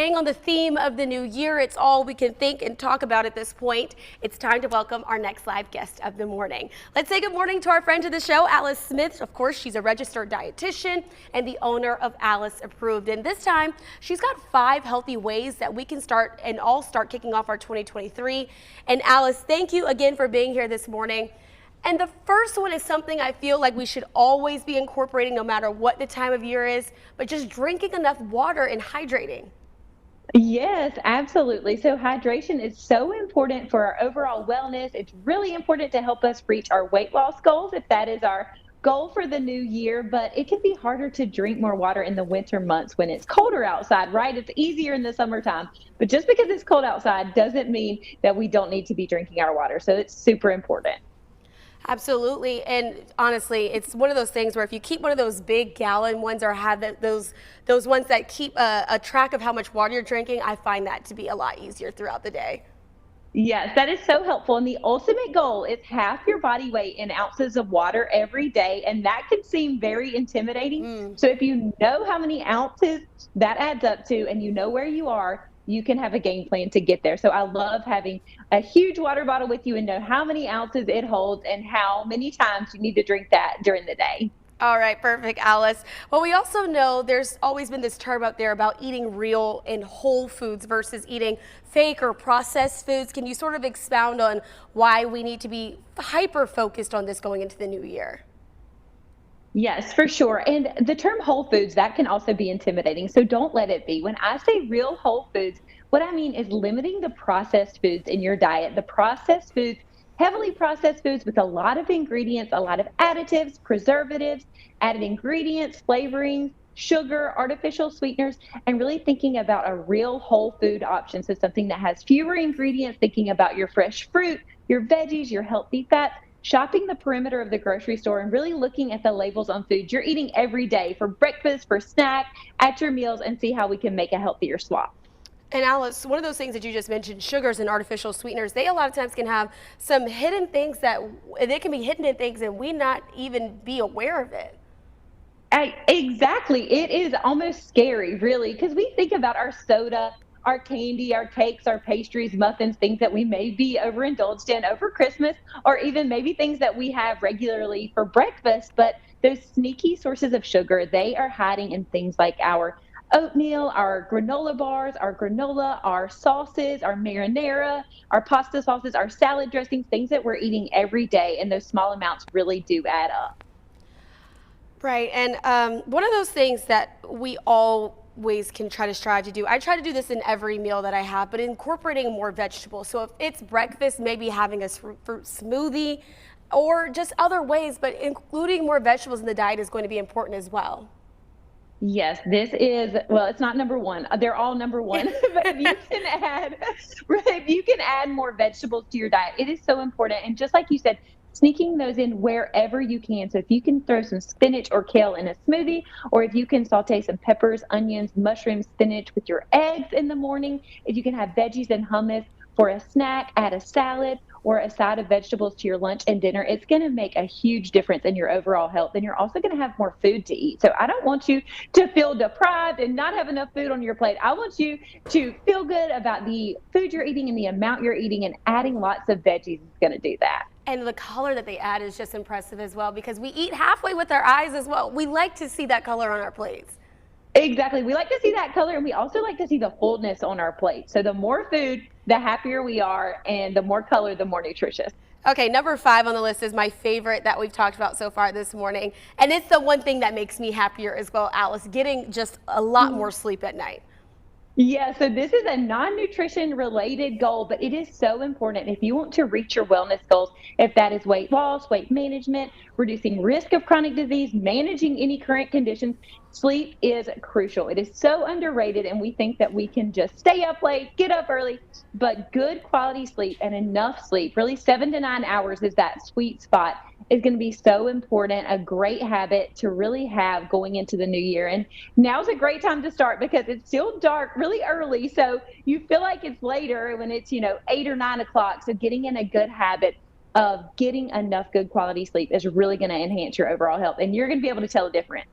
staying on the theme of the new year, it's all we can think and talk about at this point. It's time to welcome our next live guest of the morning. Let's say good morning to our friend of the show, Alice Smith. Of course, she's a registered dietitian and the owner of Alice Approved. And this time, she's got 5 healthy ways that we can start kicking off our 2023. And Alice, thank you again for being here this morning. And the first one is something I feel like we should always be incorporating no matter what the time of year is, but just drinking enough water and hydrating. Yes, absolutely. So hydration is so important for our overall wellness. It's really important to help us reach our weight loss goals if that is our goal for the new year, but it can be harder to drink more water in the winter months when it's colder outside, right? It's easier in the summertime, but just because it's cold outside doesn't mean that we don't need to be drinking our water. So it's super important. Absolutely. And honestly, it's one of those things where if you keep one of those big gallon ones or have those ones that keep a track of how much water you're drinking, I find that to be a lot easier throughout the day. Yes, that is so helpful. And the ultimate goal is half your body weight in ounces of water every day. And that can seem very intimidating. So if you know how many ounces that adds up to and you know where you are, you can have a game plan to get there. So I love having a huge water bottle with you and know how many ounces it holds and how many times you need to drink that during the day. All right, perfect, Alice. Well, we also know there's always been this term out there about eating real and whole foods versus eating fake or processed foods. Can you sort of expound on why we need to be hyper focused on this going into the new year? Yes, for sure. And the term whole foods, that can also be intimidating. So don't let it be. When I say real whole foods, what I mean is limiting the processed foods in your diet. The processed foods, heavily processed foods with a lot of ingredients, a lot of additives, preservatives, added ingredients, flavorings, sugar, artificial sweeteners, and really thinking about a real whole food option. So something that has fewer ingredients, thinking about your fresh fruit, your veggies, your healthy fats, shopping the perimeter of the grocery store and really looking at the labels on foods you're eating every day for breakfast, for snack, at your meals, and see how we can make a healthier swap. And Alice, one of those things that you just mentioned, sugars and artificial sweeteners, they a lot of times can have some hidden things that they can be hidden in things and we not even be aware of it. Exactly. It is almost scary, really, because we think about our soda, our candy, our cakes, our pastries, muffins, things that we may be overindulged in over Christmas, or even maybe things that we have regularly for breakfast. But those sneaky sources of sugar, they are hiding in things like our oatmeal, our granola bars, our granola, our sauces, our marinara, our pasta sauces, our salad dressings, things that we're eating every day. And those small amounts really do add up. Right. And one of those things that we always can try to strive to do, I try to do this in every meal that I have, but incorporating more vegetables. So if it's breakfast, maybe having a fruit smoothie or just other ways, but including more vegetables in the diet is going to be important as well. Yes, this is, well, it's not number one. They're all number one. But if you can add more vegetables to your diet, it is so important. And just like you said, sneaking those in wherever you can. So if you can throw some spinach or kale in a smoothie, or if you can saute some peppers, onions, mushrooms, spinach with your eggs in the morning, if you can have veggies and hummus for a snack, add a salad or a side of vegetables to your lunch and dinner, it's going to make a huge difference in your overall health. And you're also going to have more food to eat. So I don't want you to feel deprived and not have enough food on your plate. I want you to feel good about the food you're eating and the amount you're eating, and adding lots of veggies is going to do that. And the color that they add is just impressive as well, because we eat halfway with our eyes as well. We like to see that color on our plates. Exactly. We like to see that color, and we also like to see the fullness on our plate. So the more food, the happier we are, and the more color, the more nutritious. Okay, number 5 on the list is my favorite that we've talked about so far this morning. And it's the one thing that makes me happier as well, Alice, getting just a lot more sleep at night. Yeah, so this is a non-nutrition related goal, but it is so important if you want to reach your wellness goals, if that is weight loss, weight management, reducing risk of chronic disease, managing any current conditions. Sleep is crucial. It is so underrated, and we think that we can just stay up late, get up early, but good quality sleep and enough sleep, really 7 to 9 hours is that sweet spot, is going to be so important, a great habit to really have going into the new year. And now's a great time to start because it's still dark really early. So you feel like it's later when it's, 8 or 9 o'clock. So getting in a good habit of getting enough good quality sleep is really going to enhance your overall health. And you're going to be able to tell a difference.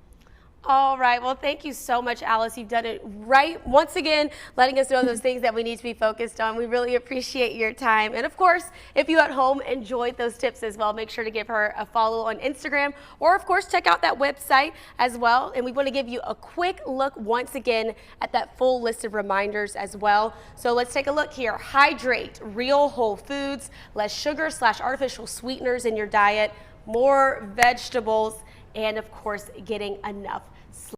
All right. Well, thank you so much, Alice. You've done it right once again, letting us know those things that we need to be focused on. We really appreciate your time. And of course, if you at home enjoyed those tips as well, make sure to give her a follow on Instagram, or of course, check out that website as well. And we want to give you a quick look once again at that full list of reminders as well. So let's take a look here. Hydrate, real whole foods, less sugar/artificial sweeteners in your diet, more vegetables, and of course, getting enough